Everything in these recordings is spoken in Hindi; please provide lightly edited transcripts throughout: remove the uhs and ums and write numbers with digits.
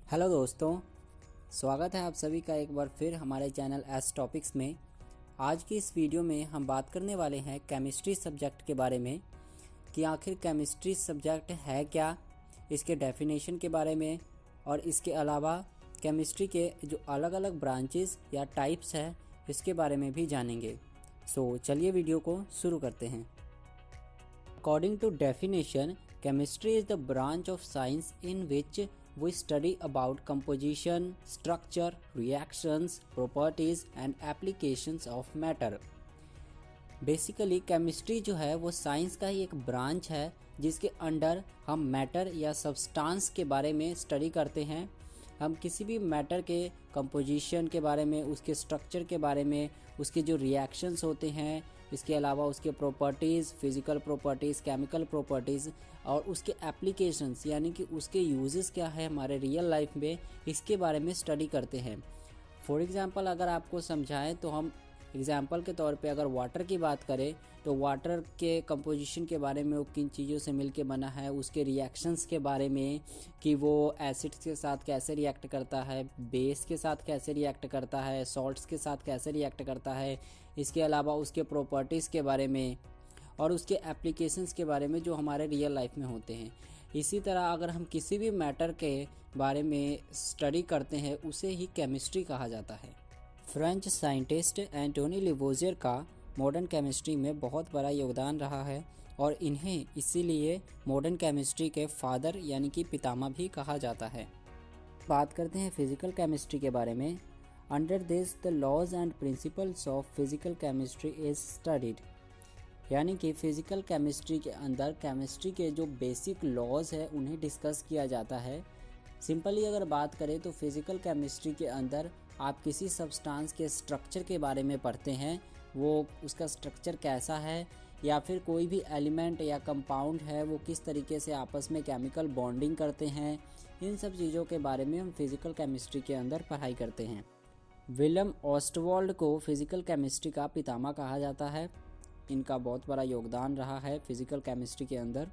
हेलो दोस्तों, स्वागत है आप सभी का एक बार फिर हमारे चैनल एस टॉपिक्स में। आज की इस वीडियो में हम बात करने वाले हैं केमिस्ट्री सब्जेक्ट के बारे में कि आखिर केमिस्ट्री सब्जेक्ट है क्या, इसके डेफिनेशन के बारे में और इसके अलावा केमिस्ट्री के जो अलग अलग ब्रांचेस या टाइप्स है इसके बारे में भी जानेंगे। सो चलिए वीडियो को शुरू करते हैं। According to definition, chemistry is the branch of science in which we study about composition, structure, reactions, properties and applications of matter. Basically chemistry जो है वो साइंस का ही एक ब्रांच है जिसके अंडर हम मैटर या सब्सटेंस के बारे में स्टडी करते हैं। हम किसी भी मैटर के कंपोजिशन के बारे में, उसके स्ट्रक्चर के बारे में, उसके जो रिएक्शंस होते हैं, इसके अलावा उसके properties, physical properties, chemical properties और उसके एप्लीकेशंस यानी कि उसके यूजेस क्या है हमारे रियल लाइफ में, इसके बारे में स्टडी करते हैं। फॉर एग्ज़ाम्पल अगर आपको समझाएं तो हम एग्ज़ाम्पल के तौर पे अगर वाटर की बात करें तो वाटर के कंपोजिशन के बारे में, वो किन चीज़ों से मिलके बना है, उसके रिएक्शंस के बारे में कि वो एसिड्स के साथ कैसे रिएक्ट करता है, बेस के साथ कैसे रिएक्ट करता है, सॉल्ट्स के साथ कैसे रिएक्ट करता है, इसके अलावा उसके प्रॉपर्टीज़ के बारे में और उसके एप्लीकेशंस के बारे में जो हमारे रियल लाइफ में होते हैं। इसी तरह अगर हम किसी भी मैटर के बारे में स्टडी करते हैं उसे ही केमिस्ट्री कहा जाता है। फ्रेंच साइंटिस्ट एंटोनी लिवोजियर का मॉडर्न केमिस्ट्री में बहुत बड़ा योगदान रहा है और इन्हें इसीलिए मॉडर्न केमिस्ट्री के फादर यानी कि पितामह भी कहा जाता है। बात करते हैं फिज़िकल केमिस्ट्री के बारे में। Under this the laws and principles of physical chemistry is studied, यानी कि फ़िज़िकल केमिस्ट्री के अंदर केमिस्ट्री के जो बेसिक लॉज है उन्हें डिस्कस किया जाता है। सिंपली अगर बात करें तो फिज़िकल केमिस्ट्री के अंदर आप किसी सब्सटेंस के स्ट्रक्चर के बारे में पढ़ते हैं, वो उसका स्ट्रक्चर कैसा है, या फिर कोई भी एलिमेंट या कंपाउंड है वो किस तरीके से आपस में केमिकल बॉन्डिंग करते हैं। इन सब चीज़ों के बारे में हम फिज़िकल केमिस्ट्री के अंदर पढ़ाई करते हैं। विलियम ऑस्टवाल्ड को फिज़िकल केमिस्ट्री का पितामह कहा जाता है। इनका बहुत बड़ा योगदान रहा है फिज़िकल केमिस्ट्री के अंदर।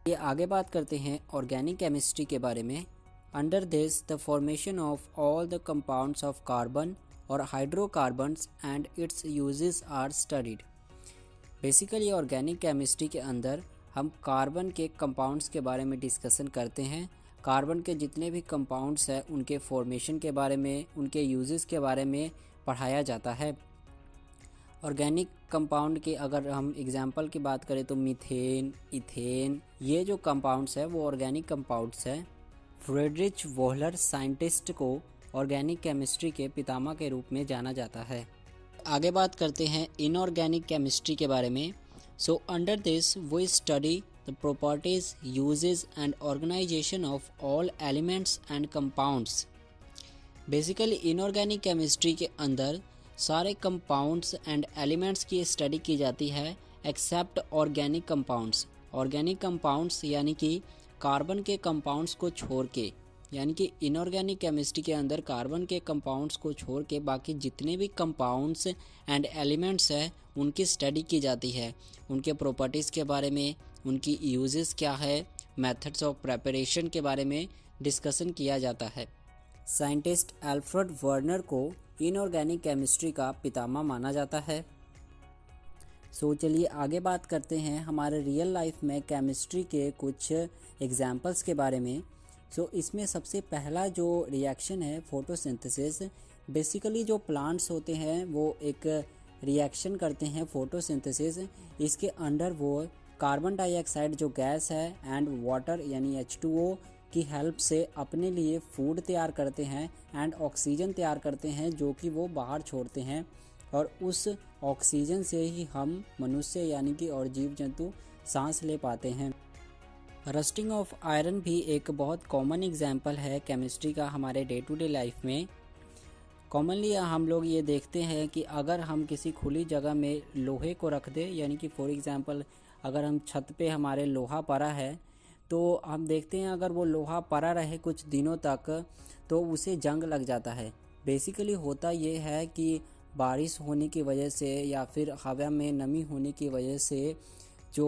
ये आगे बात करते हैं ऑर्गेनिक केमिस्ट्री के बारे में। Under this, the formation of all the compounds of carbon or hydrocarbons and its uses are studied. Basically, organic chemistry के अंदर हम कार्बन के कंपाउंड्स के बारे में डिस्कशन करते हैं। कार्बन के जितने भी कंपाउंड्स हैं उनके फॉर्मेशन के बारे में, उनके यूजेस के बारे में पढ़ाया जाता है। ऑर्गेनिक कंपाउंड के अगर हम एग्जांपल की बात करें तो मीथेन, इथेन, ये जो कंपाउंड्स हैं वो ऑर्गेनिक कंपाउंड्स हैं। फ्रेडरिच वोहलर साइंटिस्ट को ऑर्गेनिक केमिस्ट्री के पितामह के रूप में जाना जाता है। आगे बात करते हैं इनऑर्गेनिक केमिस्ट्री के बारे में। So under this we study the properties, uses and organisation of all elements and compounds. Basically inorganic chemistry के अंदर सारे कंपाउंड्स एंड एलिमेंट्स की स्टडी की जाती है except organic compounds. Organic compounds यानी कि कार्बन के कंपाउंड्स को छोड़ के, यानी कि इनऑर्गेनिक केमिस्ट्री के अंदर कार्बन के कंपाउंड्स को छोड़ के बाकी जितने भी कंपाउंड्स एंड एलिमेंट्स हैं उनकी स्टडी की जाती है। उनके प्रॉपर्टीज़ के बारे में, उनकी यूजेस क्या है, मेथड्स ऑफ प्रिपरेशन के बारे में डिस्कशन किया जाता है। साइंटिस्ट एल्फ्रेड वर्नर को इनऑर्गेनिक केमिस्ट्री का पितामह माना जाता है। सो चलिए आगे बात करते हैं हमारे रियल लाइफ में केमिस्ट्री के कुछ एग्जाम्पल्स के बारे में। सो इसमें सबसे पहला जो रिएक्शन है फोटोसिंथेसिस। बेसिकली जो प्लांट्स होते हैं वो एक रिएक्शन करते हैं फोटोसिंथेसिस। इसके अंडर वो कार्बन डाइऑक्साइड जो गैस है एंड वाटर यानी H2O की हेल्प से अपने लिए फूड तैयार करते हैं एंड ऑक्सीजन तैयार करते हैं जो कि वो बाहर छोड़ते हैं और उस ऑक्सीजन से ही हम मनुष्य यानी कि और जीव जंतु सांस ले पाते हैं। रस्टिंग ऑफ आयरन भी एक बहुत कॉमन एग्जाम्पल है केमिस्ट्री का हमारे डे टू डे लाइफ में। कॉमनली हम लोग ये देखते हैं कि अगर हम किसी खुली जगह में लोहे को रख दें, यानी कि फॉर एग्जांपल अगर हम छत पे हमारे लोहा पड़ा है तो हम देखते हैं अगर वो लोहा पड़ा रहे कुछ दिनों तक तो उसे जंग लग जाता है। बेसिकली होता ये है कि बारिश होने की वजह से या फिर हवा में नमी होने की वजह से जो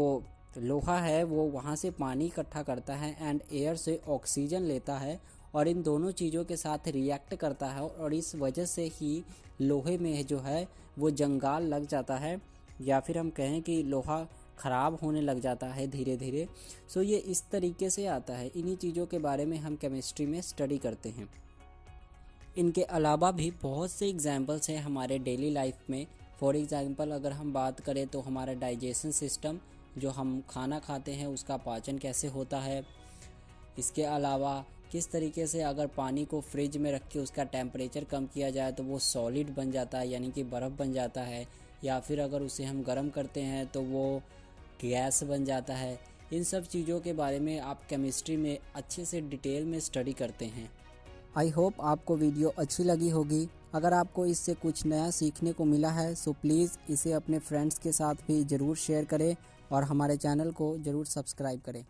लोहा है वो वहाँ से पानी इकट्ठा करता है एंड एयर से ऑक्सीजन लेता है और इन दोनों चीज़ों के साथ रिएक्ट करता है और इस वजह से ही लोहे में जो है वो जंगाल लग जाता है, या फिर हम कहें कि लोहा ख़राब होने लग जाता है धीरे धीरे। सो ये इस तरीके से आता है। इन्हीं चीज़ों के बारे में हम केमिस्ट्री में स्टडी करते हैं। इनके अलावा भी बहुत से एग्जाम्पल्स हैं हमारे डेली लाइफ में। फॉर एग्ज़ाम्पल अगर हम बात करें तो हमारा डाइजेशन सिस्टम, जो हम खाना खाते हैं उसका पाचन कैसे होता है। इसके अलावा किस तरीके से अगर पानी को फ्रिज में रख के उसका टेम्परेचर कम किया जाए तो वो सॉलिड बन जाता है, यानी कि बर्फ़ बन जाता है, या फिर अगर उसे हम गर्म करते हैं तो वो गैस बन जाता है। इन सब चीज़ों के बारे में आप केमिस्ट्री में अच्छे से डिटेल में स्टडी करते हैं। आई होप आपको वीडियो अच्छी लगी होगी। अगर आपको इससे कुछ नया सीखने को मिला है सो प्लीज़ इसे अपने फ्रेंड्स के साथ भी ज़रूर शेयर करें और हमारे चैनल को ज़रूर सब्सक्राइब करें।